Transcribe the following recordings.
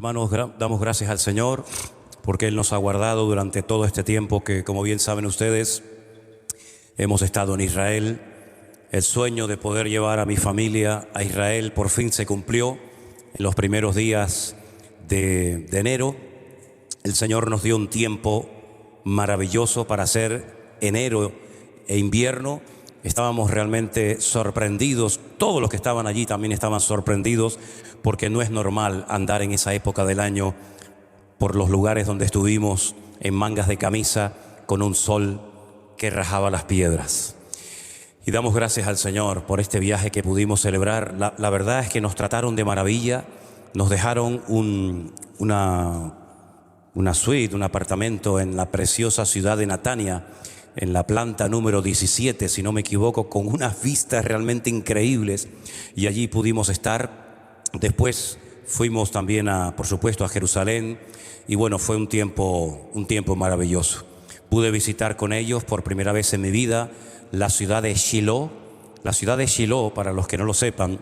Hermanos, damos gracias al Señor porque Él nos ha guardado durante todo este tiempo que, como bien saben ustedes, hemos estado en Israel. El sueño de poder llevar a mi familia a Israel por fin se cumplió en los primeros días de enero. El Señor nos dio un tiempo maravilloso para hacer enero e invierno. Estábamos realmente sorprendidos, todos los que estaban allí también estaban sorprendidos, porque no es normal andar en esa época del año por los lugares donde estuvimos en mangas de camisa con un sol que rajaba las piedras. Y damos gracias al Señor por este viaje que pudimos celebrar. La verdad es que nos trataron de maravilla, nos dejaron una suite, un apartamento en la preciosa ciudad de Natania, en la planta número 17, si no me equivoco, con unas vistas realmente increíbles, y allí pudimos estar. Después fuimos también, por supuesto, a Jerusalén, y bueno, fue un tiempo maravilloso. Pude visitar con ellos por primera vez en mi vida la ciudad de Shiloh. La ciudad de Shiloh, para los que no lo sepan,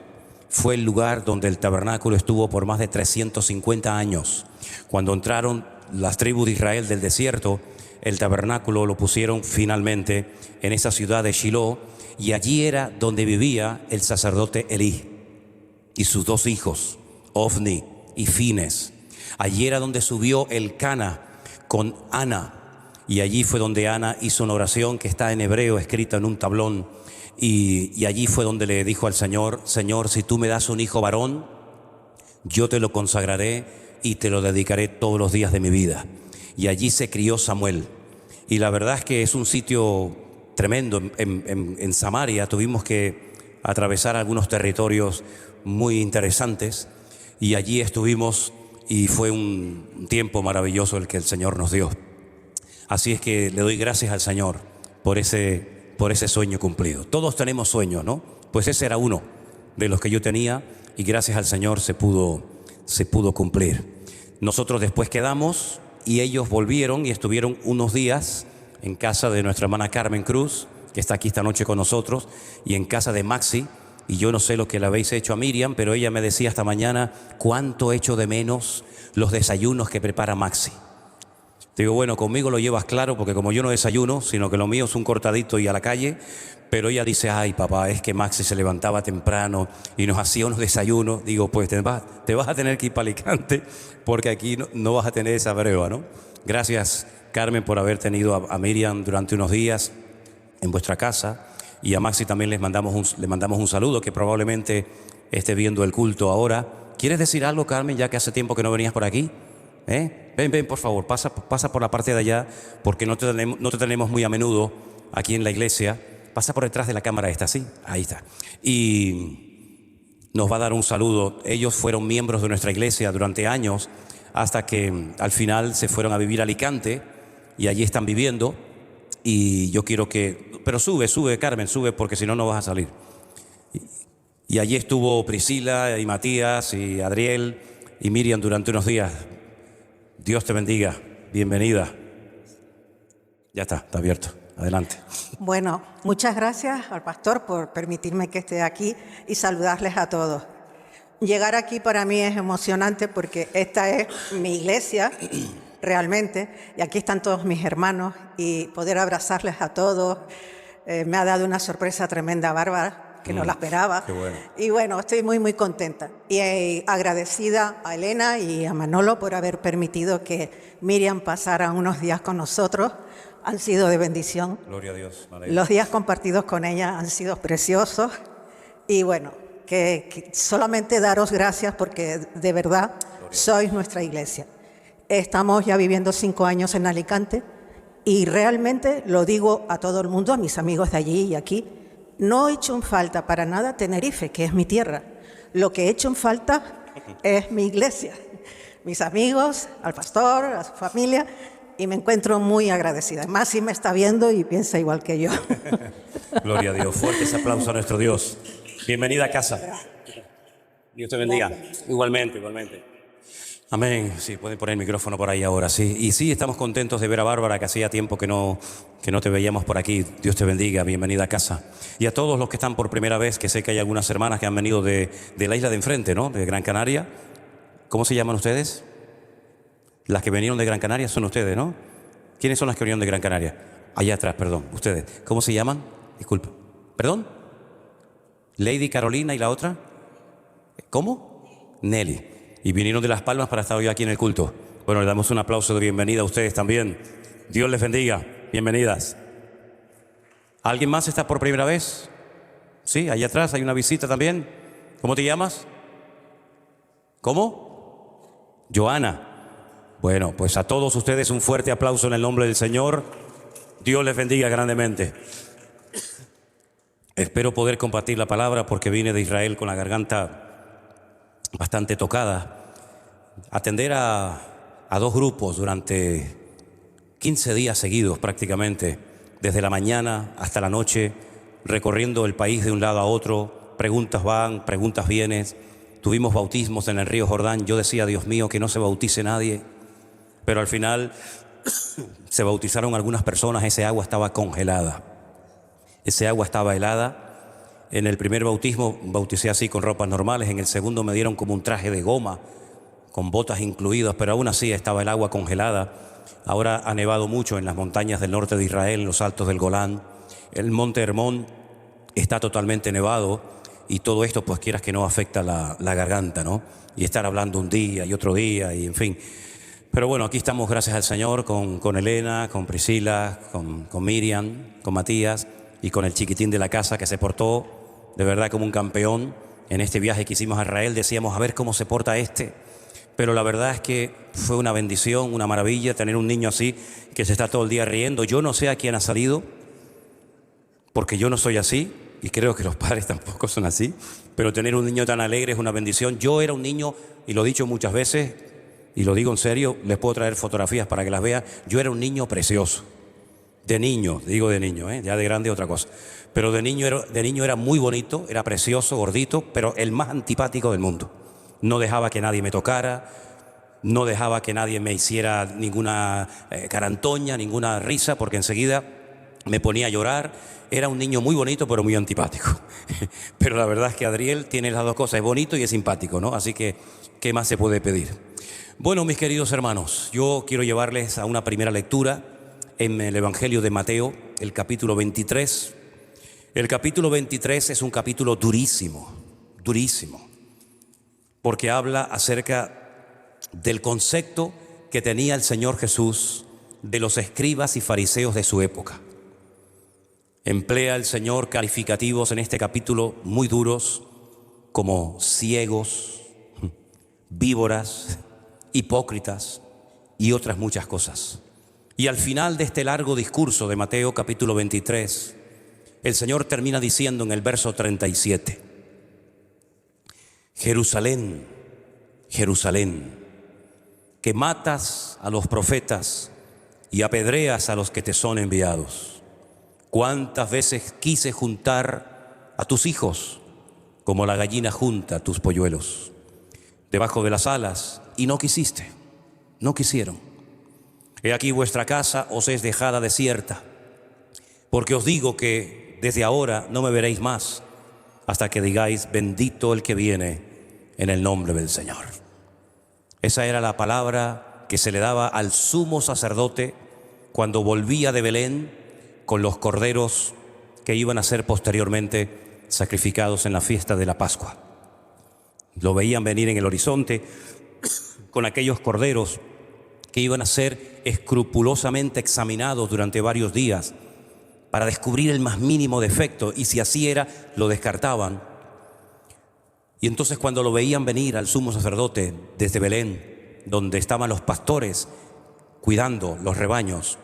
fue el lugar donde el tabernáculo estuvo por más de 350 años. Cuando entraron las tribus de Israel del desierto, el tabernáculo lo pusieron finalmente en esa ciudad de Shiloh, y allí era donde vivía el sacerdote Elí y sus dos hijos, Ofni y Fines. Allí era donde subió el Cana con Ana, y allí fue donde Ana hizo una oración que está en hebreo escrita en un tablón, y allí fue donde le dijo al Señor: Señor, si tú me das un hijo varón, yo te lo consagraré y te lo dedicaré todos los días de mi vida. Y allí se crió Samuel. Y la verdad es que es un sitio tremendo. En Samaria tuvimos que atravesar algunos territorios muy interesantes, y allí estuvimos, y fue un tiempo maravilloso el que el Señor nos dio. Así es que le doy gracias al Señor por ese sueño cumplido. Todos tenemos sueños, ¿no? Pues ese era uno de los que yo tenía, y gracias al Señor se pudo cumplir. Nosotros después quedamos, y ellos volvieron y estuvieron unos días en casa de nuestra hermana Carmen Cruz, que está aquí esta noche con nosotros, y en casa de Maxi. Y yo no sé lo que le habéis hecho a Miriam, pero ella me decía esta mañana cuánto echo de menos los desayunos que prepara Maxi. Digo, bueno, conmigo lo llevas claro, porque como yo no desayuno, sino que lo mío es un cortadito y a la calle. Pero ella dice: ay, papá, es que Maxi se levantaba temprano y nos hacía unos desayunos. Digo, pues te vas a tener que ir para Alicante, porque aquí no vas a tener esa breva, ¿no? Gracias, Carmen, por haber tenido a Miriam durante unos días en vuestra casa. Y a Maxi también le mandamos un saludo, que probablemente esté viendo el culto ahora. ¿Quieres decir algo, Carmen, ya que hace tiempo que no venías por aquí? Ven, por favor, pasa por la parte de allá, porque no te tenemos muy a menudo aquí en la iglesia. Pasa por detrás de la cámara esta, ¿sí? Ahí está. Y nos va a dar un saludo. Ellos fueron miembros de nuestra iglesia durante años, hasta que al final se fueron a vivir a Alicante, y allí están viviendo. Y yo quiero que... Pero sube, Carmen, sube, porque si no, no vas a salir. Y allí estuvo Priscila y Matías y Adriel y Miriam durante unos días. Dios te bendiga. Bienvenida. Ya está abierto. Adelante. Bueno, muchas gracias al pastor por permitirme que esté aquí y saludarles a todos. Llegar aquí para mí es emocionante, porque esta es mi iglesia realmente, y aquí están todos mis hermanos, y poder abrazarles a todos me ha dado una sorpresa tremenda, Bárbara, que no la esperaba. Qué bueno. Y bueno, estoy muy, muy contenta y agradecida a Elena y a Manolo por haber permitido que Miriam pasara unos días con nosotros. Han sido de bendición. Gloria a Dios. Los días compartidos con ella han sido preciosos. Y bueno, que solamente daros gracias, porque de verdad sois nuestra iglesia. Estamos ya viviendo 5 años en Alicante, y realmente lo digo a todo el mundo, a mis amigos de allí y aquí, no he hecho en falta para nada Tenerife, que es mi tierra. Lo que he hecho en falta es mi iglesia, mis amigos, al pastor, a su familia, y me encuentro muy agradecida. Más si me está viendo y piensa igual que yo. Gloria a Dios. Fuerte ese aplauso a nuestro Dios. Bienvenida a casa. Dios te bendiga. Gracias. Igualmente. Amén. Sí, pueden poner el micrófono por ahí ahora, sí. Y sí, estamos contentos de ver a Bárbara, que hacía tiempo que no te veíamos por aquí. Dios te bendiga, bienvenida a casa. Y a todos los que están por primera vez, que sé que hay algunas hermanas que han venido de la isla de enfrente, ¿no? De Gran Canaria. ¿Cómo se llaman ustedes? Las que vinieron de Gran Canaria son ustedes, ¿no? ¿Quiénes son las que vinieron de Gran Canaria? Allá atrás, perdón, ustedes. ¿Cómo se llaman? Disculpa. ¿Perdón? Lady Carolina y la otra. ¿Cómo? Nelly. Y vinieron de Las Palmas para estar hoy aquí en el culto. Bueno, le damos un aplauso de bienvenida a ustedes también. Dios les bendiga. Bienvenidas. ¿Alguien más está por primera vez? Sí, allá atrás hay una visita también. ¿Cómo te llamas? ¿Cómo? Joana. Bueno, pues a todos ustedes un fuerte aplauso en el nombre del Señor. Dios les bendiga grandemente. Espero poder compartir la palabra porque vine de Israel con la garganta bastante tocada. Atender a dos grupos durante 15 días seguidos prácticamente, desde la mañana hasta la noche, recorriendo el país de un lado a otro, preguntas van, preguntas vienen. Tuvimos bautismos en el río Jordán. Yo decía, Dios mío, que no se bautice nadie. Pero al final se bautizaron algunas personas. Ese agua estaba congelada. Ese agua estaba helada. En el primer bautismo bauticé así con ropas normales. En el segundo me dieron como un traje de goma, con botas incluidas, pero aún así estaba el agua congelada. Ahora ha nevado mucho en las montañas del norte de Israel, en los altos del Golán. El monte Hermón está totalmente nevado y todo esto, pues quieras que no, afecta la garganta, ¿no? Y estar hablando un día y otro día y en fin. Pero bueno, aquí estamos, gracias al Señor, con Elena, con Priscila, con Miriam, con Matías y con el chiquitín de la casa que se portó de verdad como un campeón. En este viaje que hicimos a Israel decíamos, a ver cómo se porta este. Pero la verdad es que fue una bendición, una maravilla tener un niño así que se está todo el día riendo. Yo no sé a quién ha salido, porque yo no soy así y creo que los padres tampoco son así. Pero tener un niño tan alegre es una bendición. Yo era un niño, y lo he dicho muchas veces, y lo digo en serio, les puedo traer fotografías para que las vean. Yo era un niño precioso. De niño, digo de niño, ya de grande otra cosa. Pero de niño era muy bonito, era precioso, gordito, pero el más antipático del mundo. No dejaba que nadie me tocara, no dejaba que nadie me hiciera ninguna carantoña, ninguna risa, porque enseguida me ponía a llorar. Era un niño muy bonito, pero muy antipático. Pero la verdad es que Adriel tiene las dos cosas, es bonito y es simpático, ¿no? Así que, ¿qué más se puede pedir? Bueno, mis queridos hermanos, yo quiero llevarles a una primera lectura en el Evangelio de Mateo, el capítulo 23. El capítulo 23 es un capítulo durísimo, durísimo, porque habla acerca del concepto que tenía el Señor Jesús de los escribas y fariseos de su época. Emplea el Señor calificativos en este capítulo muy duros, como ciegos, víboras, hipócritas y otras muchas cosas. Y al final de este largo discurso de Mateo capítulo 23, el Señor termina diciendo en el verso 37, Jerusalén, Jerusalén, que matas a los profetas y apedreas a los que te son enviados. ¿Cuántas veces quise juntar a tus hijos como la gallina junta a tus polluelos debajo de las alas, y no quisiste, no quisieron? He aquí vuestra casa os es dejada desierta, porque os digo que desde ahora no me veréis más hasta que digáis, bendito el que viene en el nombre del Señor. Esa era la palabra que se le daba al sumo sacerdote cuando volvía de Belén con los corderos que iban a ser posteriormente sacrificados en la fiesta de la Pascua. Lo veían venir en el horizonte con aquellos corderos que iban a ser escrupulosamente examinados durante varios días para descubrir el más mínimo defecto, y si así era, lo descartaban. Y entonces cuando lo veían venir al sumo sacerdote desde Belén, donde estaban los pastores cuidando los rebaños,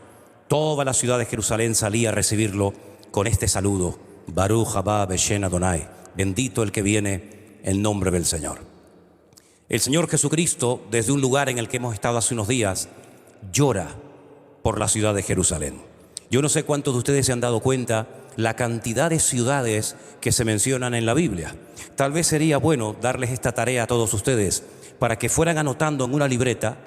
toda la ciudad de Jerusalén salía a recibirlo con este saludo, Baruch haba Beshem Adonai, bendito el que viene en nombre del Señor. El Señor Jesucristo, desde un lugar en el que hemos estado hace unos días, llora por la ciudad de Jerusalén. Yo no sé cuántos de ustedes se han dado cuenta la cantidad de ciudades que se mencionan en la Biblia. Tal vez sería bueno darles esta tarea a todos ustedes para que fueran anotando en una libreta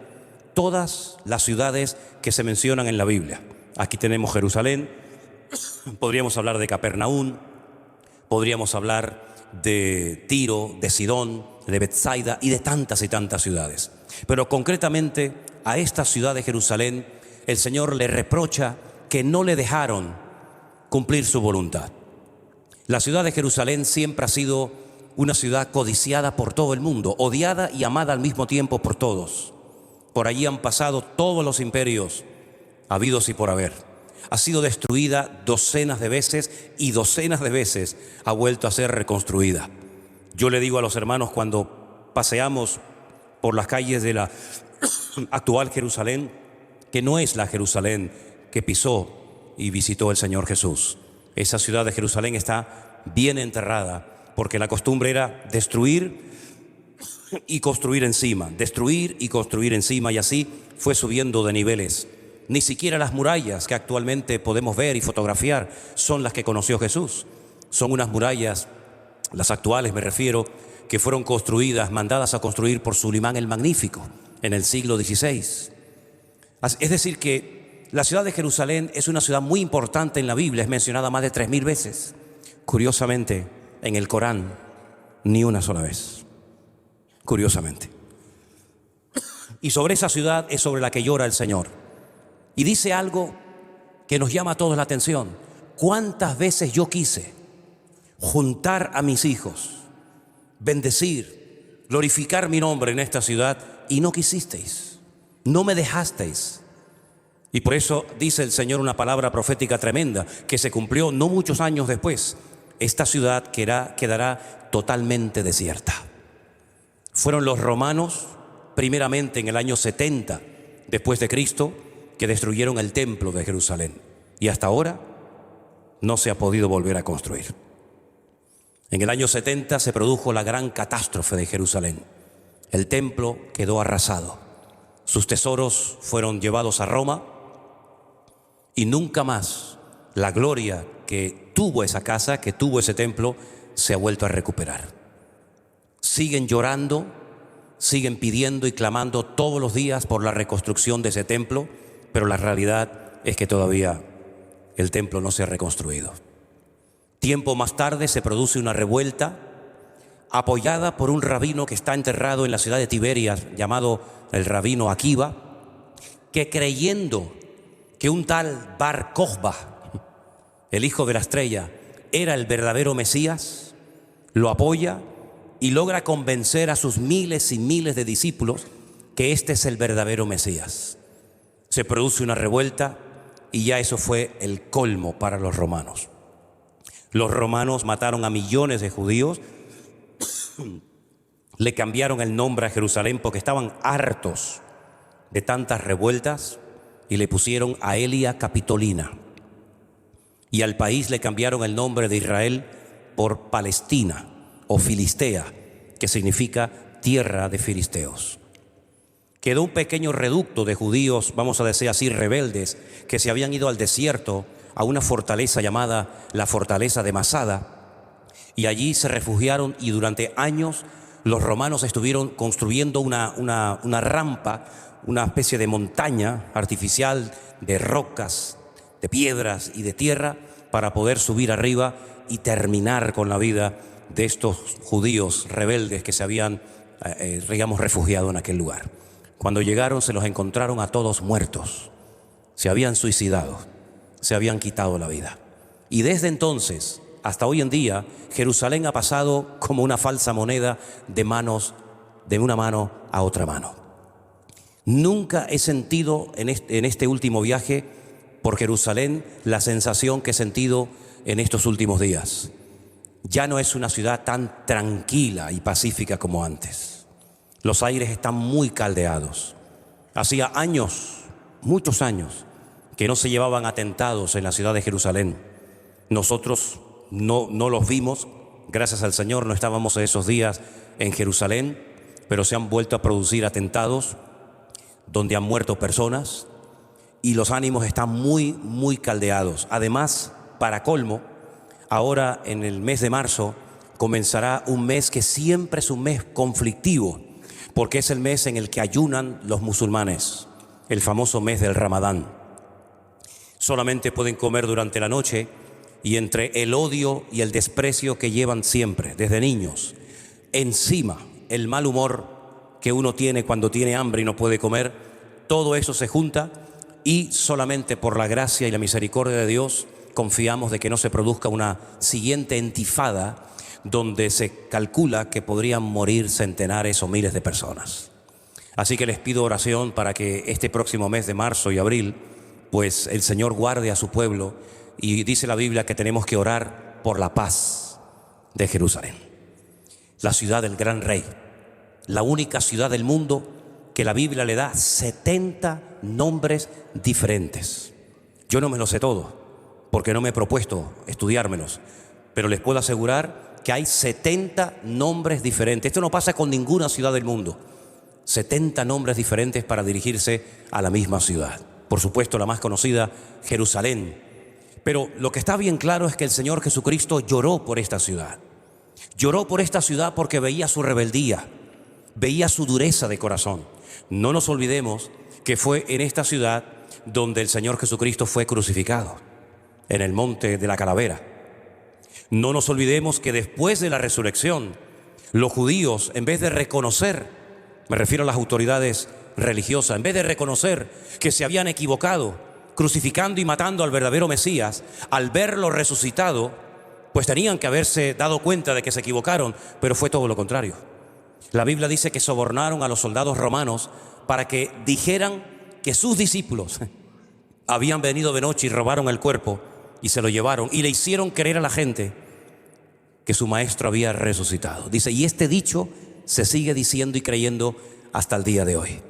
todas las ciudades que se mencionan en la Biblia. Aquí tenemos Jerusalén, podríamos hablar de Capernaum, podríamos hablar de Tiro, de Sidón, de Betsaida y de tantas ciudades. Pero concretamente a esta ciudad de Jerusalén, el Señor le reprocha que no le dejaron cumplir su voluntad. La ciudad de Jerusalén siempre ha sido una ciudad codiciada por todo el mundo, odiada y amada al mismo tiempo por todos. Por allí han pasado todos los imperios habidos y por haber. Ha sido destruida docenas de veces y docenas de veces ha vuelto a ser reconstruida. Yo le digo a los hermanos cuando paseamos por las calles de la actual Jerusalén, que no es la Jerusalén que pisó y visitó el Señor Jesús. Esa ciudad de Jerusalén está bien enterrada, porque la costumbre era destruir y construir encima, destruir y construir encima, y así fue subiendo de niveles. Ni siquiera las murallas que actualmente podemos ver y fotografiar son las que conoció Jesús. Son unas murallas, las actuales me refiero, que fueron construidas, mandadas a construir por Sulimán el Magnífico en el siglo XVI. Es decir que la ciudad de Jerusalén es una ciudad muy importante en la Biblia, es mencionada más de 3000 veces. Curiosamente, en el Corán, ni una sola vez. Curiosamente. Y sobre esa ciudad es sobre la que llora el Señor. Y dice algo que nos llama a todos la atención. ¿Cuántas veces yo quise juntar a mis hijos, bendecir, glorificar mi nombre en esta ciudad, y no quisisteis, no me dejasteis? Y por eso dice el Señor una palabra profética tremenda que se cumplió no muchos años después. Esta ciudad quedará totalmente desierta. Fueron los romanos, primeramente en el año 70 después de Cristo, que destruyeron el templo de Jerusalén, y hasta ahora no se ha podido volver a construir. En el año 70 se produjo la gran catástrofe de Jerusalén. El templo quedó arrasado, sus tesoros fueron llevados a Roma, y nunca más la gloria que tuvo esa casa, que tuvo ese templo, se ha vuelto a recuperar. Siguen llorando, siguen pidiendo y clamando todos los días por la reconstrucción de ese templo, pero la realidad es que todavía el templo no se ha reconstruido. Tiempo más tarde se produce una revuelta apoyada por un rabino que está enterrado en la ciudad de Tiberias, llamado el rabino Akiva, que creyendo que un tal Bar Kokhba, el hijo de la estrella, era el verdadero Mesías, lo apoya y logra convencer a sus miles y miles de discípulos que este es el verdadero Mesías. Se produce una revuelta y ya eso fue el colmo para los romanos. Los romanos mataron a millones de judíos, le cambiaron el nombre a Jerusalén porque estaban hartos de tantas revueltas y le pusieron Aelia Capitolina. Y al país le cambiaron el nombre de Israel por Palestina o Filistea, que significa tierra de filisteos. Quedó un pequeño reducto de judíos, vamos a decir así, rebeldes, que se habían ido al desierto, a una fortaleza llamada la fortaleza de Masada, y allí se refugiaron, y durante años los romanos estuvieron construyendo una rampa, una especie de montaña artificial de rocas, de piedras y de tierra, para poder subir arriba y terminar con la vida de estos judíos rebeldes que se habían, refugiado en aquel lugar. Cuando llegaron se los encontraron a todos muertos, se habían suicidado, se habían quitado la vida. Y desde entonces hasta hoy en día, Jerusalén ha pasado como una falsa moneda de una mano a otra mano. Nunca he sentido en este último viaje por Jerusalén la sensación que he sentido en estos últimos días. Ya no es una ciudad tan tranquila y pacífica como antes. Los aires están muy caldeados. Hacía años, muchos años, que no se llevaban atentados en la ciudad de Jerusalén. Nosotros no los vimos, gracias al Señor no estábamos en esos días en Jerusalén, pero se han vuelto a producir atentados donde han muerto personas y los ánimos están muy, muy caldeados. Además, para colmo, ahora en el mes de marzo comenzará un mes que siempre es un mes conflictivo, porque es el mes en el que ayunan los musulmanes, el famoso mes del Ramadán. Solamente pueden comer durante la noche, y entre el odio y el desprecio que llevan siempre, desde niños, encima el mal humor que uno tiene cuando tiene hambre y no puede comer, todo eso se junta y solamente por la gracia y la misericordia de Dios confiamos de que no se produzca una siguiente intifada donde se calcula que podrían morir centenares o miles de personas. Así que les pido oración para que este próximo mes de marzo y abril, pues el Señor guarde a su pueblo, y dice la Biblia que tenemos que orar por la paz de Jerusalén, la ciudad del gran rey, la única ciudad del mundo que la Biblia le da 70 nombres diferentes. Yo no me lo sé todo, porque no me he propuesto estudiármelos, pero les puedo asegurar que hay 70 nombres diferentes. Esto no pasa con ninguna ciudad del mundo. 70 nombres diferentes para dirigirse a la misma ciudad. Por supuesto, la más conocida, Jerusalén. Pero lo que está bien claro es que el Señor Jesucristo lloró por esta ciudad. Lloró por esta ciudad porque veía su rebeldía, veía su dureza de corazón. No nos olvidemos que fue en esta ciudad donde el Señor Jesucristo fue crucificado, en el monte de la Calavera. No nos olvidemos que después de la resurrección, los judíos, en vez de reconocer, me refiero a las autoridades religiosas, en vez de reconocer que se habían equivocado crucificando y matando al verdadero Mesías, al verlo resucitado, pues tenían que haberse dado cuenta de que se equivocaron, pero fue todo lo contrario. La Biblia dice que sobornaron a los soldados romanos para que dijeran que sus discípulos habían venido de noche y robaron el cuerpo y se lo llevaron y le hicieron creer a la gente que su maestro había resucitado. Dice, y este dicho se sigue diciendo y creyendo hasta el día de hoy.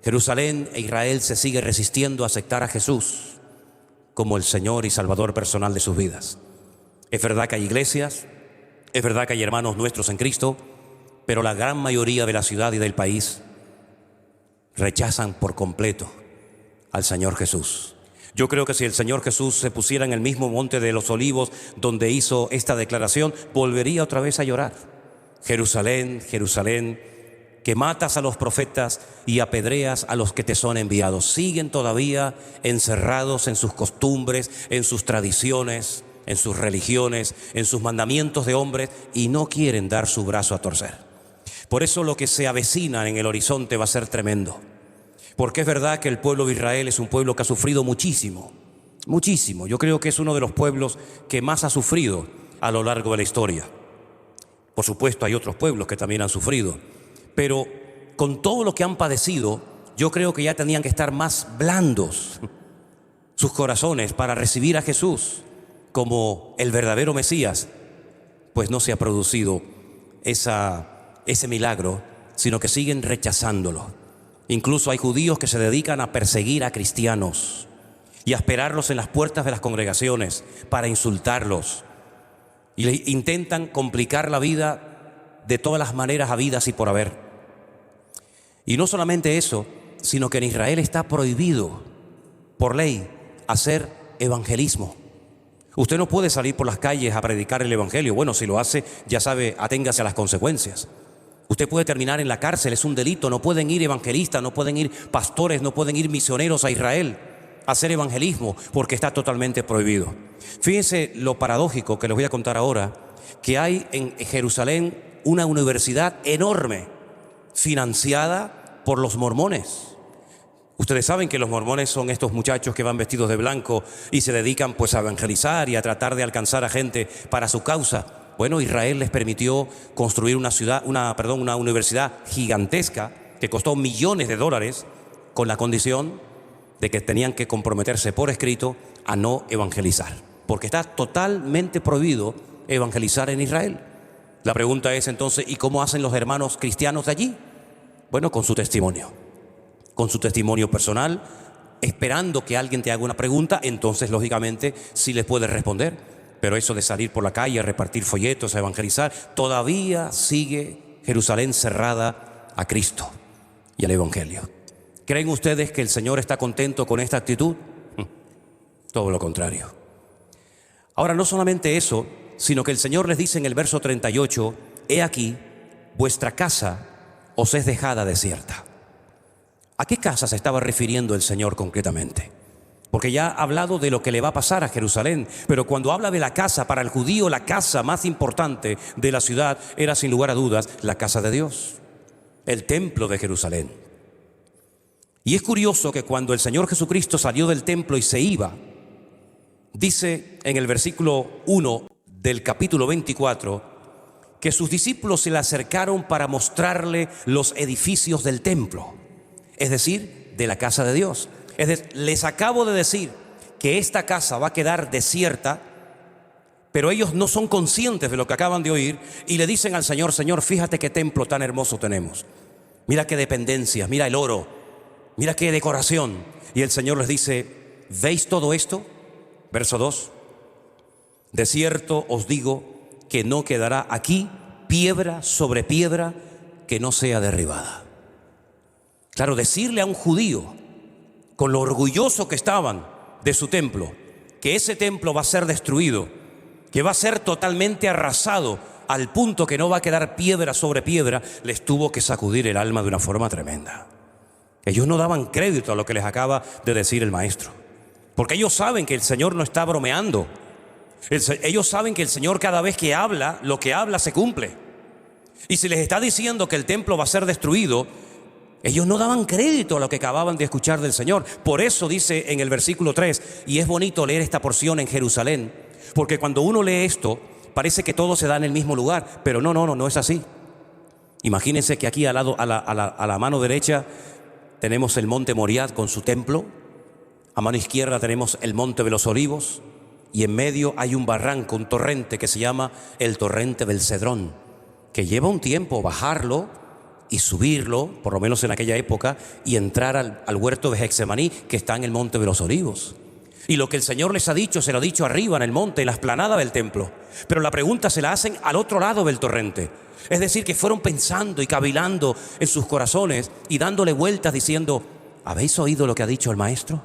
Jerusalén e Israel se sigue resistiendo a aceptar a Jesús como el Señor y Salvador personal de sus vidas. Es verdad que hay iglesias, es verdad que hay hermanos nuestros en Cristo, pero la gran mayoría de la ciudad y del país rechazan por completo al Señor Jesús. Yo creo que si el Señor Jesús se pusiera en el mismo monte de los Olivos donde hizo esta declaración, volvería otra vez a llorar. Jerusalén, Jerusalén, que matas a los profetas y apedreas a los que te son enviados. Siguen todavía encerrados en sus costumbres, en sus tradiciones, en sus religiones, en sus mandamientos de hombres, y no quieren dar su brazo a torcer. Por eso lo que se avecina en el horizonte va a ser tremendo. Porque es verdad que el pueblo de Israel es un pueblo que ha sufrido muchísimo, muchísimo. Yo creo que es uno de los pueblos que más ha sufrido a lo largo de la historia. Por supuesto, hay otros pueblos que también han sufrido, pero con todo lo que han padecido, yo creo que ya tenían que estar más blandos sus corazones para recibir a Jesús como el verdadero Mesías. Pues no se ha producido ese milagro, sino que siguen rechazándolo. Incluso hay judíos que se dedican a perseguir a cristianos y a esperarlos en las puertas de las congregaciones para insultarlos. Y le intentan complicar la vida de todas las maneras habidas y por haber. Y no solamente eso, sino que en Israel está prohibido por ley hacer evangelismo. Usted no puede salir por las calles a predicar el evangelio. Bueno, si lo hace, ya sabe, aténgase a las consecuencias. Usted puede terminar en la cárcel, es un delito. No pueden ir evangelistas, no pueden ir pastores, no pueden ir misioneros a Israel a hacer evangelismo, porque está totalmente prohibido. Fíjense lo paradójico que les voy a contar ahora, que hay en Jerusalén una universidad enorme, financiada por los mormones. Ustedes saben que los mormones son estos muchachos que van vestidos de blanco y se dedican pues a evangelizar y a tratar de alcanzar a gente para su causa. Bueno, Israel les permitió construir una universidad gigantesca que costó millones de dólares, con la condición de que tenían que comprometerse por escrito a no evangelizar, porque está totalmente prohibido evangelizar en Israel. La pregunta es entonces, ¿y cómo hacen los hermanos cristianos de allí? Bueno, con su testimonio personal, esperando que alguien te haga una pregunta, entonces lógicamente sí les puedes responder. Pero eso de salir por la calle a repartir folletos, a evangelizar, todavía sigue Jerusalén cerrada a Cristo y al evangelio. ¿Creen ustedes que el Señor está contento con esta actitud? Todo lo contrario. Ahora, no solamente eso, sino que el Señor les dice en el verso 38, he aquí, vuestra casa os es dejada desierta. ¿A qué casa se estaba refiriendo el Señor concretamente? Porque ya ha hablado de lo que le va a pasar a Jerusalén, pero cuando habla de la casa, para el judío la casa más importante de la ciudad era sin lugar a dudas la casa de Dios, el templo de Jerusalén. Y es curioso que cuando el Señor Jesucristo salió del templo y se iba, dice en el versículo 1 del capítulo 24, que sus discípulos se le acercaron para mostrarle los edificios del templo, es decir, de la casa de Dios. Es decir, les acabo de decir que esta casa va a quedar desierta, pero ellos no son conscientes de lo que acaban de oír y le dicen al Señor: Señor, fíjate qué templo tan hermoso tenemos. Mira qué dependencias, mira el oro, mira qué decoración. Y el Señor les dice: ¿veis todo esto? Verso 2. De cierto os digo que no quedará aquí piedra sobre piedra que no sea derribada. Claro, decirle a un judío, con lo orgulloso que estaban de su templo, que ese templo va a ser destruido, que va a ser totalmente arrasado al punto que no va a quedar piedra sobre piedra, les tuvo que sacudir el alma de una forma tremenda. Ellos no daban crédito a lo que les acaba de decir el maestro, porque ellos saben que el Señor no está bromeando. Ellos saben que el Señor, cada vez que habla, lo que habla se cumple. Y si les está diciendo que el templo va a ser destruido, ellos no daban crédito a lo que acababan de escuchar del Señor. Por eso dice en el versículo 3, y es bonito leer esta porción en Jerusalén, porque cuando uno lee esto, parece que todo se da en el mismo lugar, pero no es así. Imagínense que aquí al lado, a la mano derecha, tenemos el monte Moriah con su templo. A mano izquierda tenemos el monte de los Olivos, y en medio hay un barranco, un torrente que se llama el torrente del Cedrón, que lleva un tiempo bajarlo y subirlo, por lo menos en aquella época, y entrar al huerto de Getsemaní, que está en el monte de los Olivos. Y lo que el Señor les ha dicho, se lo ha dicho arriba en el monte, en la explanada del templo. Pero la pregunta se la hacen al otro lado del torrente. Es decir, que fueron pensando y cavilando en sus corazones y dándole vueltas diciendo: ¿habéis oído lo que ha dicho el maestro?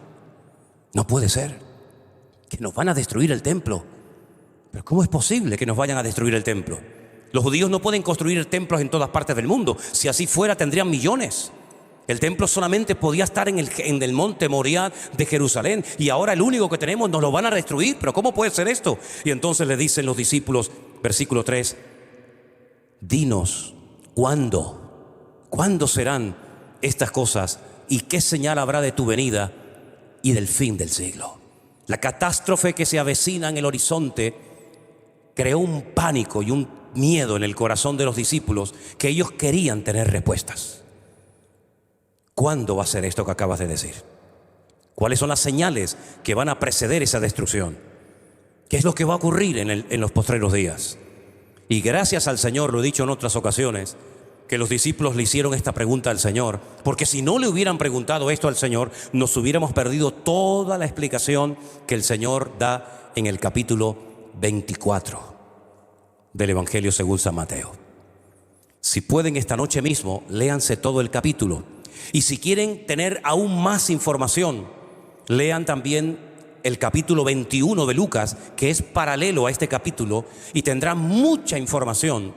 No puede ser, que nos van a destruir el templo. Pero ¿cómo es posible que nos vayan a destruir el templo? Los judíos no pueden construir templos en todas partes del mundo. Si así fuera, tendrían millones. El templo solamente podía estar en el monte Moriah de Jerusalén, y ahora el único que tenemos nos lo van a destruir. ¿Pero cómo puede ser esto? Y entonces le dicen los discípulos, versículo 3, dinos, ¿cuándo serán estas cosas? ¿Y qué señal habrá de tu venida y del fin del siglo? La catástrofe que se avecina en el horizonte creó un pánico y un miedo en el corazón de los discípulos, que ellos querían tener respuestas. ¿Cuándo va a ser esto que acabas de decir? ¿Cuáles son las señales que van a preceder esa destrucción? ¿Qué es lo que va a ocurrir en los postreros días? Y gracias al Señor, lo he dicho en otras ocasiones, que los discípulos le hicieron esta pregunta al Señor, porque si no le hubieran preguntado esto al Señor, nos hubiéramos perdido toda la explicación que el Señor da en el capítulo 24 del Evangelio según San Mateo. Si pueden, esta noche mismo, léanse todo el capítulo. Y si quieren tener aún más información, lean también el capítulo 21 de Lucas, que es paralelo a este capítulo, y tendrán mucha información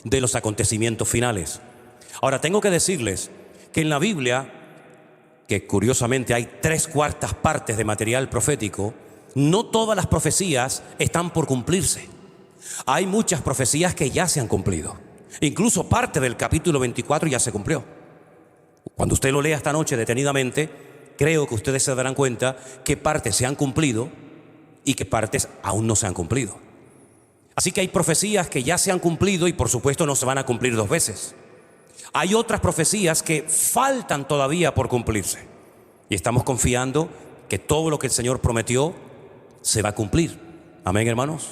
de los acontecimientos finales. Ahora, tengo que decirles que en la Biblia, que curiosamente hay 3/4 partes de material profético, no todas las profecías están por cumplirse. Hay muchas profecías que ya se han cumplido. Incluso parte del capítulo 24 ya se cumplió. Cuando usted lo lea esta noche detenidamente, creo que ustedes se darán cuenta qué partes se han cumplido y qué partes aún no se han cumplido. Así que hay profecías que ya se han cumplido y por supuesto no se van a cumplir 2 veces. Hay otras profecías que faltan todavía por cumplirse. Y estamos confiando que todo lo que el Señor prometió se va a cumplir. Amén, hermanos.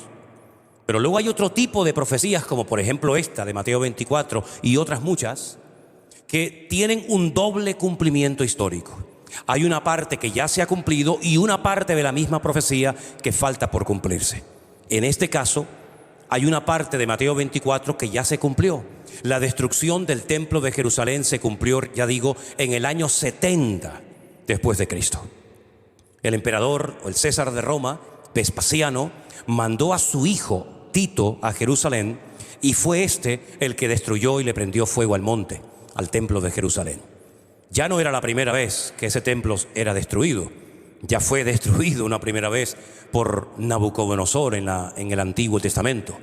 Pero luego hay otro tipo de profecías, como por ejemplo esta de Mateo 24 y otras muchas, que tienen un doble cumplimiento histórico. Hay una parte que ya se ha cumplido y una parte de la misma profecía que falta por cumplirse. En este caso, hay una parte de Mateo 24 que ya se cumplió. La destrucción del templo de Jerusalén se cumplió, ya digo, en el año 70 después de Cristo. El emperador, o el César de Roma, Vespasiano, mandó a su hijo Tito a Jerusalén, y fue este el que destruyó y le prendió fuego al monte, al templo de Jerusalén. Ya no era la primera vez que ese templo era destruido. Ya fue destruido una primera vez por Nabucodonosor en el Antiguo Testamento.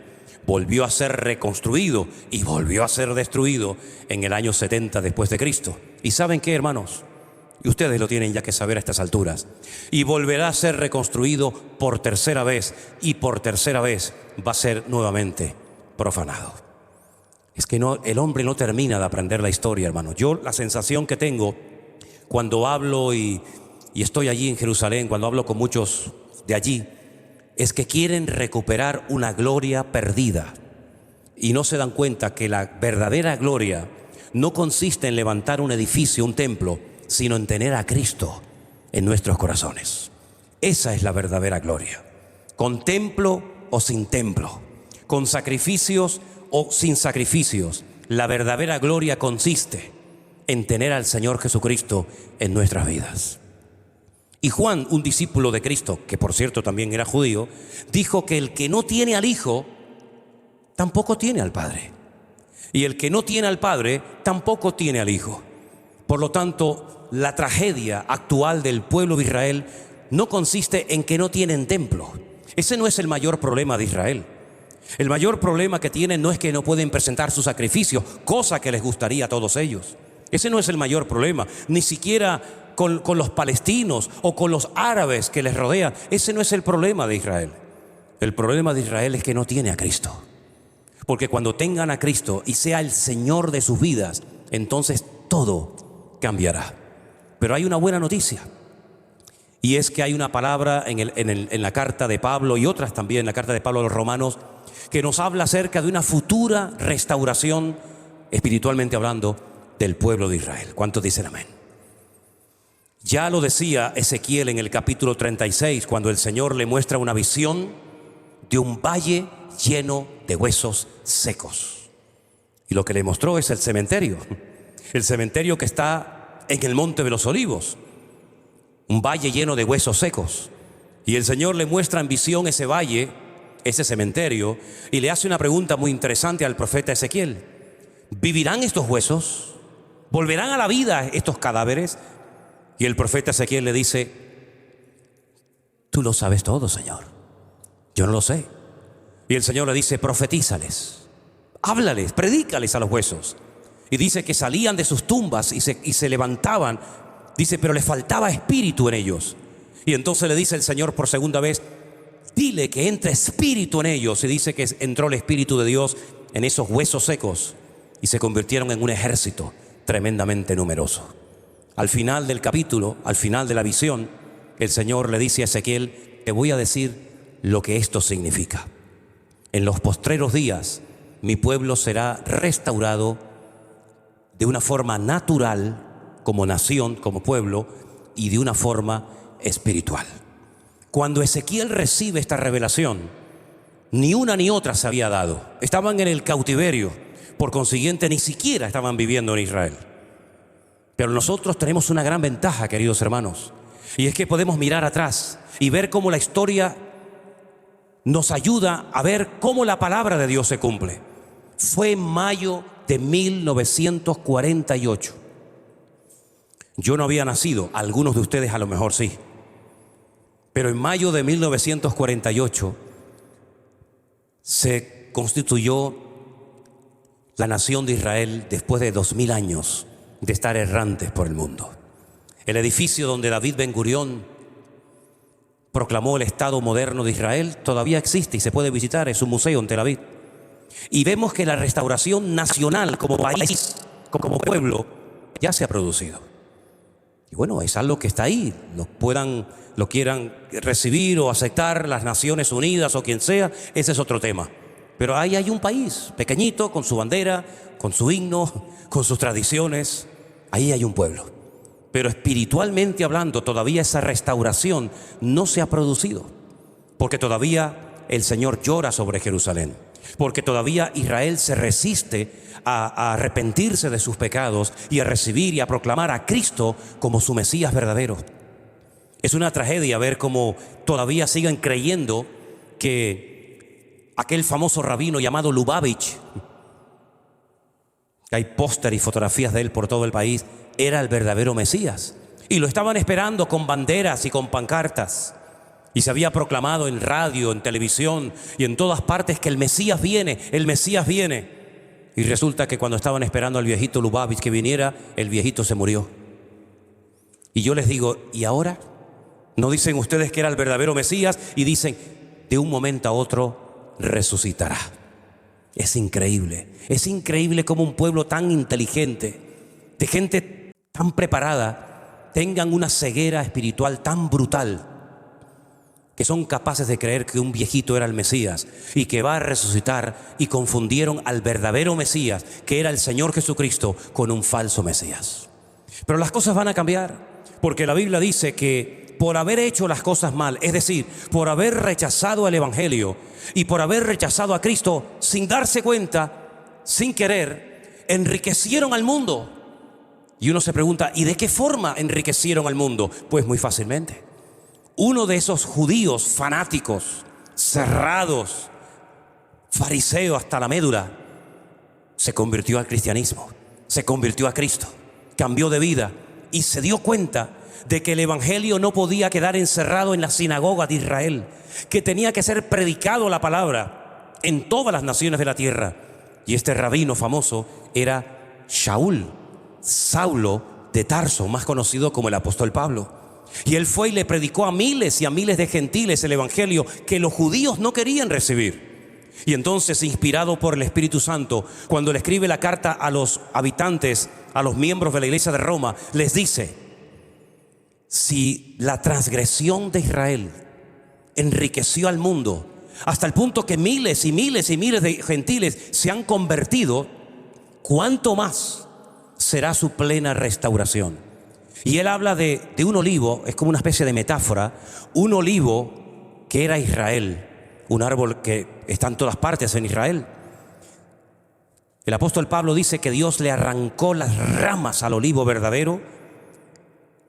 Volvió a ser reconstruido y volvió a ser destruido en el año 70 después de Cristo. ¿Y saben qué, hermanos? Y ustedes lo tienen ya que saber a estas alturas. Y volverá a ser reconstruido por tercera vez, y por tercera vez va a ser nuevamente profanado. Es que no, el hombre no termina de aprender la historia, hermano. Yo la sensación que tengo cuando hablo y estoy allí en Jerusalén, cuando hablo con muchos de allí, es que quieren recuperar una gloria perdida. Y no se dan cuenta que la verdadera gloria no consiste en levantar un edificio, un templo, sino en tener a Cristo en nuestros corazones. Esa es la verdadera gloria. Con templo o sin templo, con sacrificios o sin sacrificios, la verdadera gloria consiste en tener al Señor Jesucristo en nuestras vidas. Y Juan, un discípulo de Cristo, que por cierto también era judío, dijo que el que no tiene al Hijo, tampoco tiene al Padre. Y el que no tiene al Padre, tampoco tiene al Hijo. Por lo tanto, la tragedia actual del pueblo de Israel no consiste en que no tienen templo. Ese no es el mayor problema de Israel. El mayor problema que tienen no es que no pueden presentar sus sacrificios, cosa que les gustaría a todos ellos. Ese no es el mayor problema, ni siquiera con los palestinos o con los árabes que les rodean. Ese no es el problema de Israel. El problema de Israel es que no tiene a Cristo. Porque cuando tengan a Cristo y sea el Señor de sus vidas, entonces todo cambiará. Pero hay una buena noticia, y es que hay una palabra en la carta de Pablo y otras también en la carta de Pablo a los romanos que nos habla acerca de una futura restauración, espiritualmente hablando, del pueblo de Israel. ¿Cuántos dicen amén? Ya lo decía Ezequiel en el capítulo 36, cuando el Señor le muestra una visión de un valle lleno de huesos secos. Y lo que le mostró es el cementerio que está en el Monte de los Olivos, un valle lleno de huesos secos. Y el Señor le muestra en visión ese valle, ese cementerio, y le hace una pregunta muy interesante al profeta Ezequiel. ¿Vivirán estos huesos? ¿Volverán a la vida estos cadáveres? Y el profeta Ezequiel le dice: tú lo sabes todo, Señor, yo no lo sé. Y el Señor le dice: profetízales, háblales, predícales a los huesos. Y dice que salían de sus tumbas y se levantaban. Dice, pero les faltaba espíritu en ellos. Y entonces le dice el Señor por segunda vez: dile que entre espíritu en ellos. Y dice que entró el Espíritu de Dios en esos huesos secos y se convirtieron en un ejército tremendamente numeroso. Al final del capítulo, al final de la visión, el Señor le dice a Ezequiel: te voy a decir lo que esto significa. En los postreros días, mi pueblo será restaurado de una forma natural, como nación, como pueblo, y de una forma espiritual. Cuando Ezequiel recibe esta revelación, ni una ni otra se había dado. Estaban en el cautiverio, por consiguiente ni siquiera estaban viviendo en Israel. Pero nosotros tenemos una gran ventaja, queridos hermanos, y es que podemos mirar atrás y ver cómo la historia nos ayuda a ver cómo la palabra de Dios se cumple. Fue en mayo de 1948. Yo no había nacido, algunos de ustedes a lo mejor sí. Pero en mayo de 1948 se constituyó la nación de Israel después de 2000 años de estar errantes por el mundo. El edificio donde David Ben Gurión proclamó el Estado moderno de Israel todavía existe y se puede visitar, es un museo en Tel Aviv. Y vemos que la restauración nacional como país, como pueblo, ya se ha producido. Y bueno, es algo que está ahí, lo quieran recibir o aceptar las Naciones Unidas o quien sea, ese es otro tema. Pero ahí hay un país pequeñito, con su bandera, con su himno, con sus tradiciones, ahí hay un pueblo. Pero espiritualmente hablando, todavía esa restauración no se ha producido, porque todavía el Señor llora sobre Jerusalén, porque todavía Israel se resiste a arrepentirse de sus pecados y a recibir y a proclamar a Cristo como su Mesías verdadero. Es una tragedia ver cómo todavía siguen creyendo que aquel famoso rabino llamado Lubavitch, que hay póster y fotografías de él por todo el país, era el verdadero Mesías. Y lo estaban esperando con banderas y con pancartas. Y se había proclamado en radio, en televisión y en todas partes que el Mesías viene, el Mesías viene. Y resulta que cuando estaban esperando al viejito Lubavitch que viniera, el viejito se murió. Y yo les digo, ¿y ahora? ¿No dicen ustedes que era el verdadero Mesías? Y dicen, de un momento a otro resucitará. Es increíble cómo un pueblo tan inteligente, de gente tan preparada, tengan una ceguera espiritual tan brutal, que son capaces de creer que un viejito era el Mesías y que va a resucitar, y confundieron al verdadero Mesías, que era el Señor Jesucristo, con un falso Mesías. Pero las cosas van a cambiar, porque la Biblia dice que por haber hecho las cosas mal, es decir, por haber rechazado el Evangelio y por haber rechazado a Cristo sin darse cuenta, sin querer, enriquecieron al mundo. Y uno se pregunta, ¿y de qué forma enriquecieron al mundo? Pues muy fácilmente. Uno de esos judíos fanáticos, cerrados, fariseos hasta la médula, se convirtió al cristianismo, se convirtió a Cristo, cambió de vida y se dio cuenta de que el Evangelio no podía quedar encerrado en la sinagoga de Israel, que tenía que ser predicado la palabra en todas las naciones de la tierra. Y este rabino famoso era Shaul, Saulo de Tarso, más conocido como el apóstol Pablo. Y él fue y le predicó a miles y a miles de gentiles el Evangelio que los judíos no querían recibir. Y entonces, inspirado por el Espíritu Santo, cuando le escribe la carta a los habitantes, a los miembros de la iglesia de Roma, les dice: si la transgresión de Israel enriqueció al mundo hasta el punto que miles y miles y miles de gentiles se han convertido, ¿cuánto más será su plena restauración? Y él habla de un olivo, es como una especie de metáfora, un olivo que era Israel, un árbol que está en todas partes en Israel. El apóstol Pablo dice que Dios le arrancó las ramas al olivo verdadero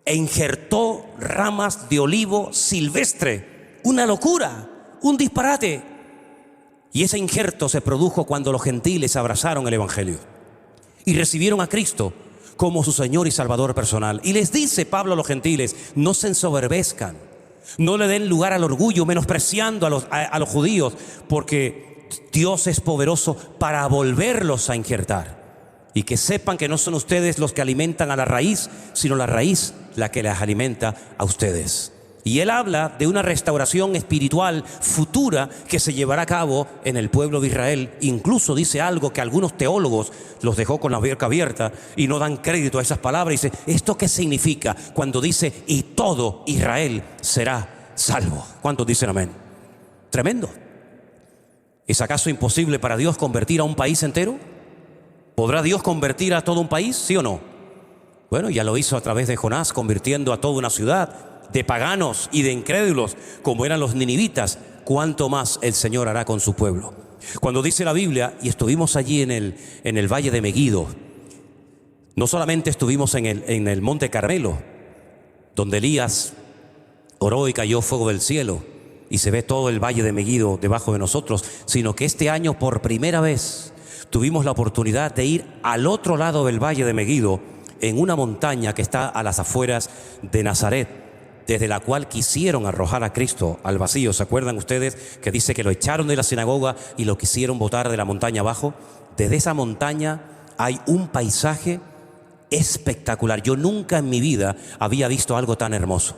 e injertó ramas de olivo silvestre. Una locura, un disparate. Y ese injerto se produjo cuando los gentiles abrazaron el Evangelio y recibieron a Cristo como su Señor y Salvador personal. Y les dice Pablo a los gentiles: no se ensoberbezcan, no le den lugar al orgullo, menospreciando a los judíos, porque Dios es poderoso para volverlos a injertar. Y que sepan que no son ustedes los que alimentan a la raíz, sino la raíz la que les alimenta a ustedes. Y él habla de una restauración espiritual futura que se llevará a cabo en el pueblo de Israel. Incluso dice algo que algunos teólogos los dejó con la boca abierta y no dan crédito a esas palabras. Dice: ¿esto qué significa cuando dice y todo Israel será salvo? ¿Cuántos dicen amén? Tremendo. ¿Es acaso imposible para Dios convertir a un país entero? ¿Podrá Dios convertir a todo un país? ¿Sí o no? Bueno, ya lo hizo a través de Jonás, convirtiendo a toda una ciudad de paganos y de incrédulos como eran los ninivitas. ¿Cuánto más el Señor hará con su pueblo? Cuando dice la Biblia, y estuvimos allí en el valle de Megiddo, no solamente estuvimos en el monte Carmelo, donde Elías oró y cayó fuego del cielo y se ve todo el valle de Megiddo debajo de nosotros, sino que este año por primera vez tuvimos la oportunidad de ir al otro lado del valle de Megiddo, en una montaña que está a las afueras de Nazaret, desde la cual quisieron arrojar a Cristo al vacío. ¿Se acuerdan ustedes que dice que lo echaron de la sinagoga y lo quisieron botar de la montaña abajo? Desde esa montaña hay un paisaje espectacular. Yo nunca en mi vida había visto algo tan hermoso.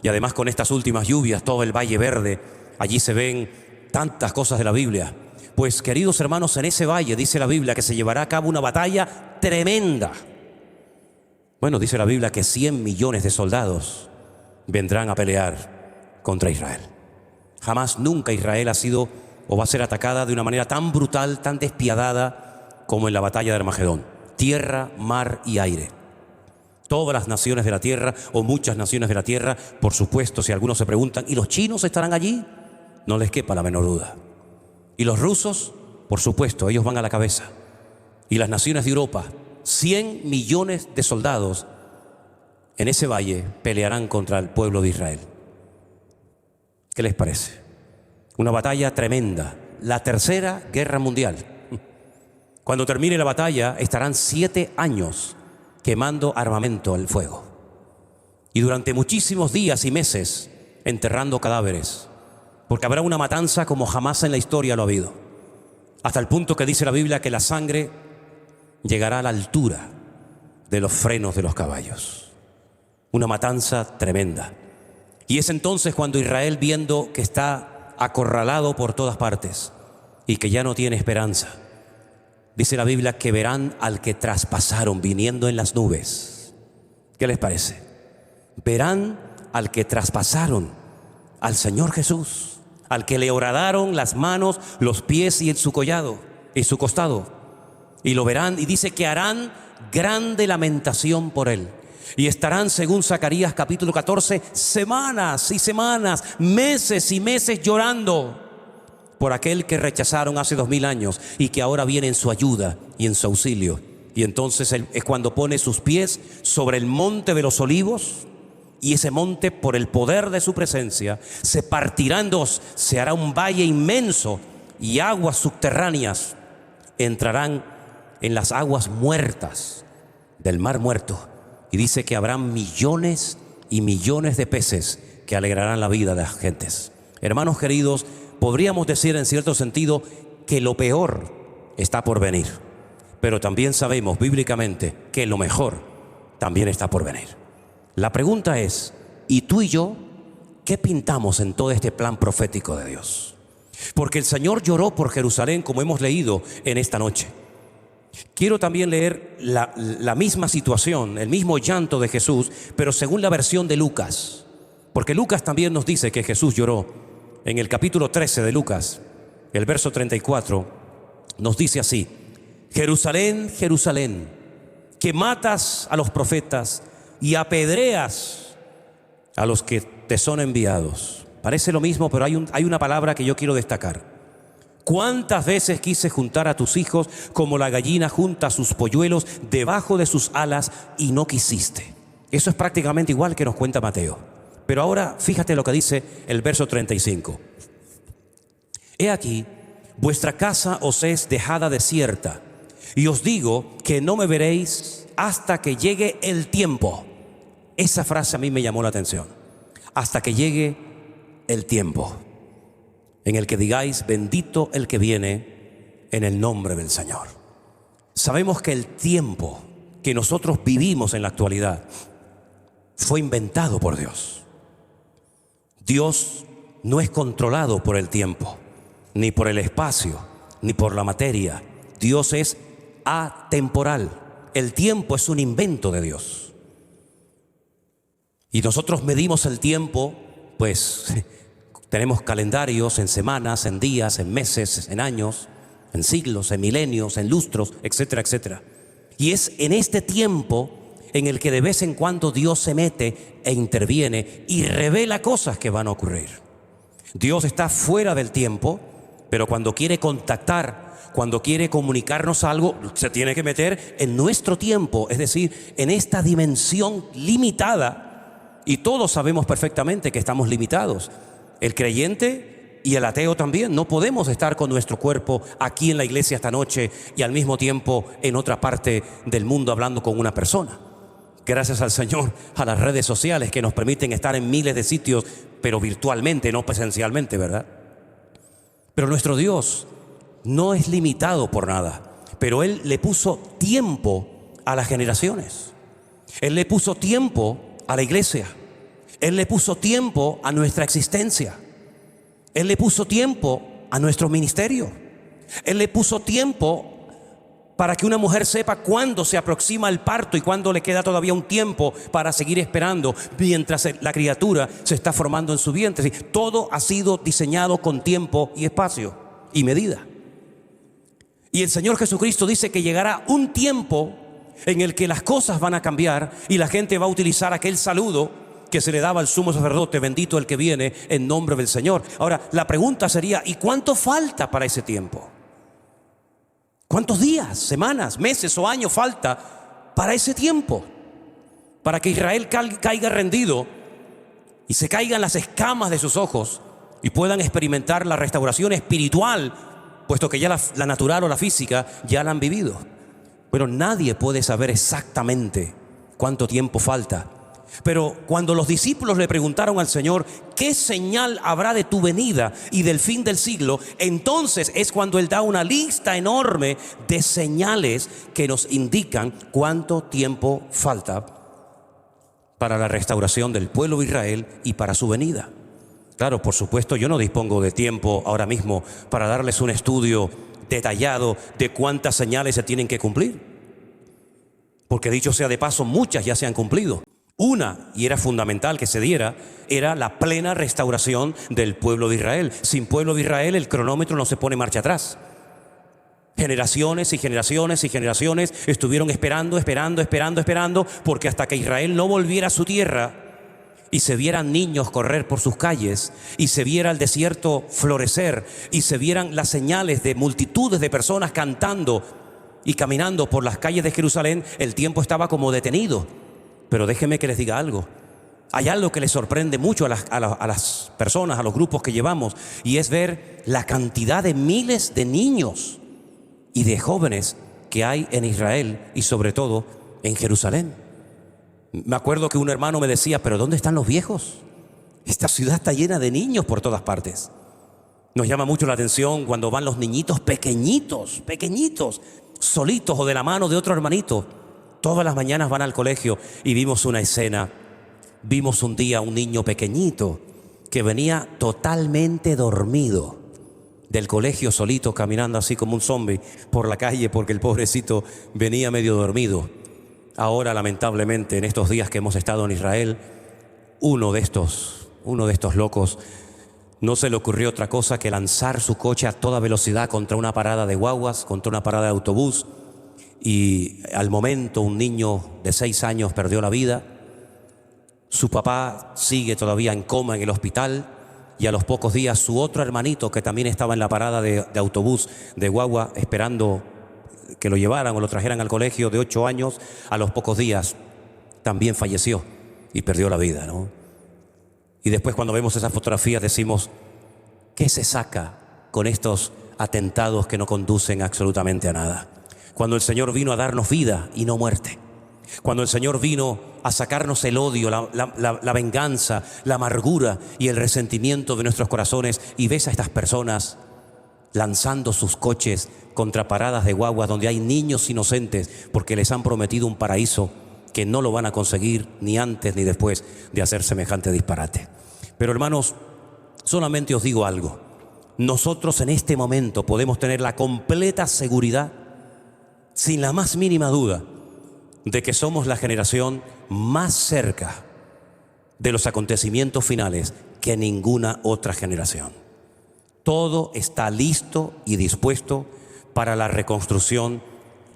Y además, con estas últimas lluvias, todo el valle verde, allí se ven tantas cosas de la Biblia. Pues, queridos hermanos, en ese valle dice la Biblia que se llevará a cabo una batalla tremenda. Bueno, dice la Biblia que 100 millones de soldados vendrán a pelear contra Israel. Jamás, nunca Israel ha sido o va a ser atacada de una manera tan brutal, tan despiadada como en la batalla de Armagedón. Tierra, mar y aire. Todas las naciones de la tierra, o muchas naciones de la tierra, por supuesto. Si algunos se preguntan, ¿y los chinos estarán allí? No les quepa la menor duda. ¿Y los rusos? Por supuesto, ellos van a la cabeza. Y las naciones de Europa, 100 millones de soldados en ese valle pelearán contra el pueblo de Israel. ¿Qué les parece? Una batalla tremenda, la tercera guerra mundial. Cuando termine la batalla estarán 7 años quemando armamento al fuego. Y durante muchísimos días y meses enterrando cadáveres, porque habrá una matanza como jamás en la historia lo ha habido. Hasta el punto que dice la Biblia que la sangre llegará a la altura de los frenos de los caballos. una matanza tremenda. Y es entonces cuando Israel, viendo que está acorralado por todas partes y que ya no tiene esperanza, dice la Biblia que verán al que traspasaron viniendo en las nubes. ¿Qué les parece? Verán al que traspasaron, al Señor Jesús, al que le horadaron las manos, los pies y su collado y su costado. Y lo verán, y dice que harán grande lamentación por él. Y estarán, según Zacarías capítulo 14, semanas y semanas, meses y meses llorando por aquel que rechazaron hace 2000 años y que ahora viene en su ayuda y en su auxilio. Y entonces es cuando pone sus pies sobre el monte de los olivos, y ese monte, por el poder de su presencia, se partirá en dos, se hará un valle inmenso, y aguas subterráneas entrarán en las aguas muertas del mar muerto. Y dice que habrá millones y millones de peces que alegrarán la vida de las gentes. Hermanos queridos, podríamos decir en cierto sentido que lo peor está por venir, pero también sabemos bíblicamente que lo mejor también está por venir. La pregunta es, ¿y tú y yo qué pintamos en todo este plan profético de Dios? Porque el Señor lloró por Jerusalén, como hemos leído en esta noche. Quiero también leer la misma situación, el mismo llanto de Jesús, pero según la versión de Lucas. Porque Lucas también nos dice que Jesús lloró. En el capítulo 13 de Lucas, el verso 34, nos dice así: Jerusalén, Jerusalén, que matas a los profetas y apedreas a los que te son enviados. Parece lo mismo, pero hay una palabra que yo quiero destacar. ¿Cuántas veces quise juntar a tus hijos como la gallina junta sus polluelos debajo de sus alas y no quisiste? Eso es prácticamente igual que nos cuenta Mateo. Pero ahora fíjate lo que dice el verso 35. He aquí, vuestra casa os es dejada desierta, y os digo que no me veréis hasta que llegue el tiempo. Esa frase a mí me llamó la atención. Hasta que llegue el tiempo en el que digáis, bendito el que viene en el nombre del Señor. Sabemos que el tiempo que nosotros vivimos en la actualidad fue inventado por Dios. Dios no es controlado por el tiempo, ni por el espacio, ni por la materia. Dios es atemporal. El tiempo es un invento de Dios. Y nosotros medimos el tiempo, pues tenemos calendarios en semanas, en días, en meses, en años, en siglos, en milenios, en lustros, etcétera, etcétera. Y es en este tiempo en el que de vez en cuando Dios se mete e interviene y revela cosas que van a ocurrir. Dios está fuera del tiempo, pero cuando quiere contactar, cuando quiere comunicarnos algo, se tiene que meter en nuestro tiempo, es decir, en esta dimensión limitada. Y todos sabemos perfectamente que estamos limitados. El creyente y el ateo también. No podemos estar con nuestro cuerpo aquí en la iglesia esta noche y al mismo tiempo en otra parte del mundo hablando con una persona. Gracias al Señor, a las redes sociales que nos permiten estar en miles de sitios, pero virtualmente, no presencialmente, ¿verdad? Pero nuestro Dios no es limitado por nada, pero Él le puso tiempo a las generaciones. Él le puso tiempo a la iglesia. Él le puso tiempo a nuestra existencia. Él le puso tiempo a nuestro ministerio. Él le puso tiempo para que una mujer sepa cuándo se aproxima el parto y cuándo le queda todavía un tiempo para seguir esperando mientras la criatura se está formando en su vientre. Todo ha sido diseñado con tiempo y espacio y medida. Y el Señor Jesucristo dice que llegará un tiempo en el que las cosas van a cambiar y la gente va a utilizar aquel saludo que se le daba al sumo sacerdote: bendito el que viene en nombre del Señor. Ahora, la pregunta sería, ¿y cuánto falta para ese tiempo? ¿Cuántos días, semanas, meses o años falta para ese tiempo? Para que Israel caiga rendido y se caigan las escamas de sus ojos y puedan experimentar la restauración espiritual, puesto que ya la natural o la física ya la han vivido. Pero nadie puede saber exactamente cuánto tiempo falta. Pero cuando los discípulos le preguntaron al Señor, ¿qué señal habrá de tu venida y del fin del siglo? Entonces es cuando Él da una lista enorme de señales que nos indican cuánto tiempo falta para la restauración del pueblo de Israel y para su venida. Claro, por supuesto, yo no dispongo de tiempo ahora mismo para darles un estudio detallado de cuántas señales se tienen que cumplir. Porque dicho sea de paso, muchas ya se han cumplido. Una, y era fundamental que se diera, era la plena restauración del pueblo de Israel. Sin pueblo de Israel el cronómetro no se pone marcha atrás. Generaciones y generaciones y generaciones estuvieron esperando, porque hasta que Israel no volviera a su tierra y se vieran niños correr por sus calles, y se viera el desierto florecer, y se vieran las señales de multitudes de personas cantando y caminando por las calles de Jerusalén, el tiempo estaba como detenido. Pero déjenme que les diga algo. Hay algo que les sorprende mucho a las personas, a los grupos que llevamos, y es ver la cantidad de miles de niños y de jóvenes que hay en Israel y sobre todo en Jerusalén. Me acuerdo que un hermano me decía, pero ¿dónde están los viejos? Esta ciudad está llena de niños por todas partes. Nos llama mucho la atención cuando van los niñitos pequeñitos, solitos o de la mano de otro hermanito. Todas las mañanas van al colegio y vimos una escena. Vimos un día un niño pequeñito que venía totalmente dormido del colegio solito, caminando así como un zombie por la calle porque el pobrecito venía medio dormido. Ahora, lamentablemente, en estos días que hemos estado en Israel, uno de estos locos no se le ocurrió otra cosa que lanzar su coche a toda velocidad contra una parada de guaguas, contra una parada de autobús, y al momento un niño de 6 años perdió la vida. Su papá sigue todavía en coma en el hospital, y a los pocos días su otro hermanito, que también estaba en la parada de autobús de guagua esperando que lo llevaran o lo trajeran al colegio, de 8 años, a los pocos días también falleció y perdió la vida, ¿no? Y después, cuando vemos esas fotografías, decimos, ¿qué se saca con estos atentados que no conducen absolutamente a nada? Cuando el Señor vino a darnos vida y no muerte. Cuando el Señor vino a sacarnos el odio, la venganza, la amargura y el resentimiento de nuestros corazones, y ves a estas personas lanzando sus coches contra paradas de guaguas donde hay niños inocentes porque les han prometido un paraíso que no lo van a conseguir ni antes ni después de hacer semejante disparate. Pero hermanos, solamente os digo algo. Nosotros en este momento podemos tener la completa seguridad, sin la más mínima duda, de que somos la generación más cerca de los acontecimientos finales que ninguna otra generación. Todo está listo y dispuesto para la reconstrucción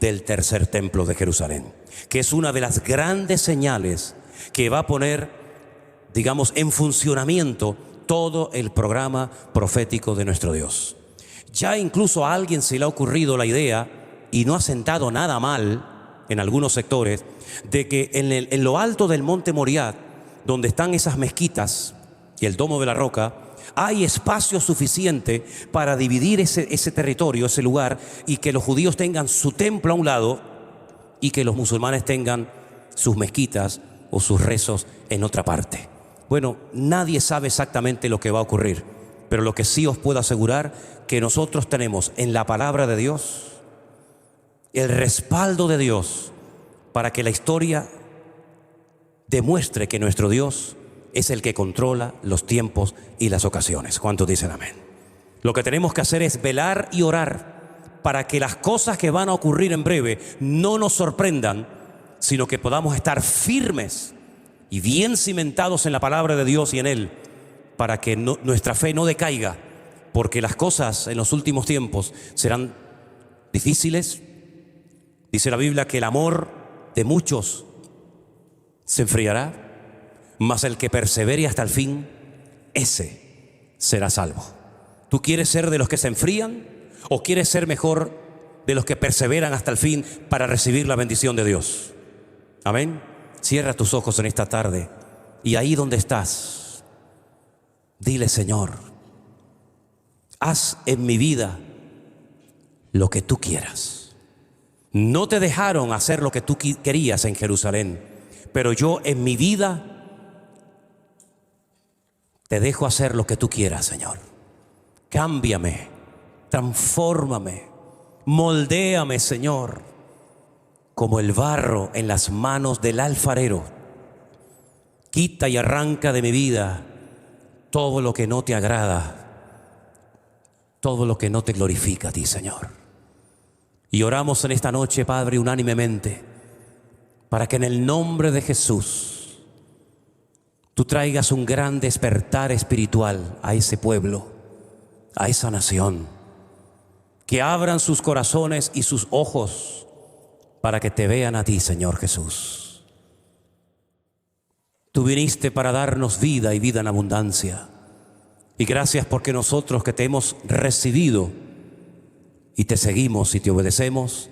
del tercer templo de Jerusalén, que es una de las grandes señales que va a poner, digamos, en funcionamiento todo el programa profético de nuestro Dios. Ya incluso a alguien se le ha ocurrido la idea, y no ha sentado nada mal en algunos sectores, de que en lo alto del monte Moriah, donde están esas mezquitas y el domo de la roca, hay espacio suficiente para dividir ese territorio, ese lugar, y que los judíos tengan su templo a un lado y que los musulmanes tengan sus mezquitas o sus rezos en otra parte. Bueno, nadie sabe exactamente lo que va a ocurrir, pero lo que sí os puedo asegurar, que nosotros tenemos en la palabra de Dios el respaldo de Dios para que la historia demuestre que nuestro Dios es el que controla los tiempos y las ocasiones. ¿Cuántos dicen amén? Lo que tenemos que hacer es velar y orar para que las cosas que van a ocurrir en breve no nos sorprendan, sino que podamos estar firmes y bien cimentados en la palabra de Dios y en Él, para que nuestra fe no decaiga, porque las cosas en los últimos tiempos serán difíciles. Dice la Biblia que el amor de muchos se enfriará, mas el que persevere hasta el fin, ese será salvo. ¿Tú quieres ser de los que se enfrían o quieres ser mejor de los que perseveran hasta el fin para recibir la bendición de Dios? Amén. Cierra tus ojos en esta tarde y ahí donde estás, dile: Señor, haz en mi vida lo que tú quieras. No te dejaron hacer lo que tú querías en Jerusalén, pero yo en mi vida te dejo hacer lo que tú quieras, Señor. Cámbiame, transfórmame, moldéame, Señor, como el barro en las manos del alfarero. Quita y arranca de mi vida todo lo que no te agrada, todo lo que no te glorifica a ti, Señor. Y oramos en esta noche, Padre, unánimemente, para que en el nombre de Jesús tú traigas un gran despertar espiritual a ese pueblo, a esa nación, que abran sus corazones y sus ojos para que te vean a ti, Señor Jesús. Tú viniste para darnos vida y vida en abundancia. Y gracias porque nosotros que te hemos recibido y te seguimos y te obedecemos,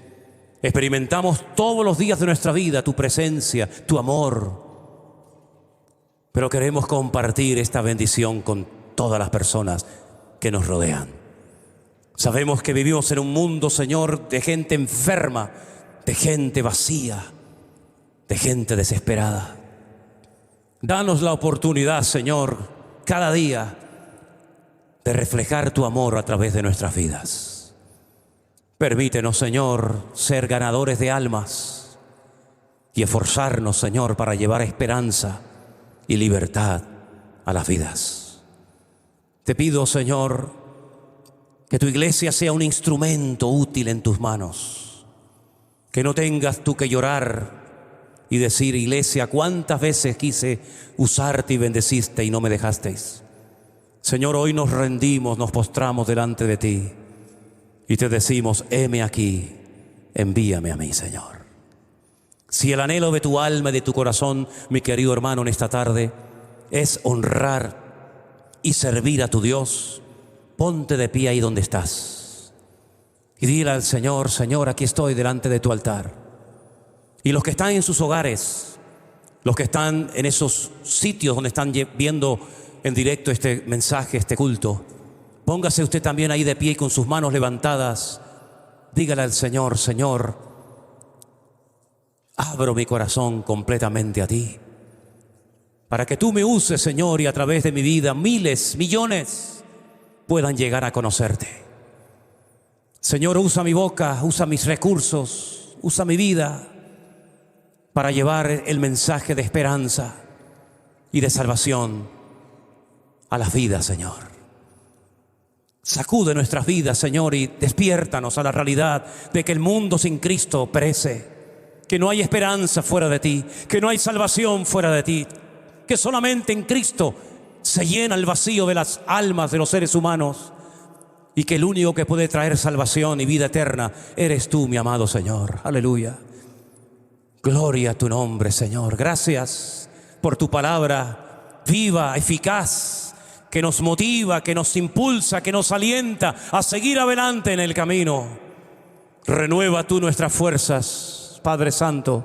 experimentamos todos los días de nuestra vida tu presencia, tu amor. Pero queremos compartir esta bendición con todas las personas que nos rodean. Sabemos que vivimos en un mundo, Señor, de gente enferma, de gente vacía, de gente desesperada. Danos la oportunidad, Señor, cada día de reflejar tu amor a través de nuestras vidas. Permítenos, Señor, ser ganadores de almas y esforzarnos, Señor, para llevar esperanza y libertad a las vidas. Te pido, Señor, que tu iglesia sea un instrumento útil en tus manos. Que no tengas tú que llorar y decir: iglesia, ¿cuántas veces quise usarte y bendeciste y no me dejasteis? Señor, hoy nos rendimos, nos postramos delante de ti y te decimos: heme aquí, envíame a mí, Señor. Si el anhelo de tu alma y de tu corazón, mi querido hermano, en esta tarde es honrar y servir a tu Dios, ponte de pie ahí donde estás y dile al Señor: Señor, aquí estoy delante de tu altar. Y los que están en sus hogares, los que están en esos sitios donde están viendo en directo este mensaje, este culto, póngase usted también ahí de pie y con sus manos levantadas, dígale al Señor: Señor, abro mi corazón completamente a ti, para que tú me uses, Señor, y a través de mi vida miles, millones puedan llegar a conocerte. Señor, usa mi boca, usa mis recursos, usa mi vida para llevar el mensaje de esperanza y de salvación a las vidas, Señor. Sacude nuestras vidas, Señor, y despiértanos a la realidad de que el mundo sin Cristo perece, que no hay esperanza fuera de ti, que no hay salvación fuera de ti, que solamente en Cristo se llena el vacío de las almas de los seres humanos y que el único que puede traer salvación y vida eterna eres tú, mi amado Señor. Aleluya. Gloria a tu nombre, Señor. Gracias por tu palabra viva, eficaz, que nos motiva, que nos impulsa, que nos alienta a seguir adelante en el camino. Renueva tú nuestras fuerzas, Padre Santo,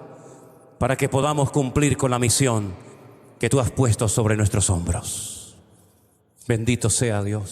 para que podamos cumplir con la misión que tú has puesto sobre nuestros hombros. Bendito sea Dios.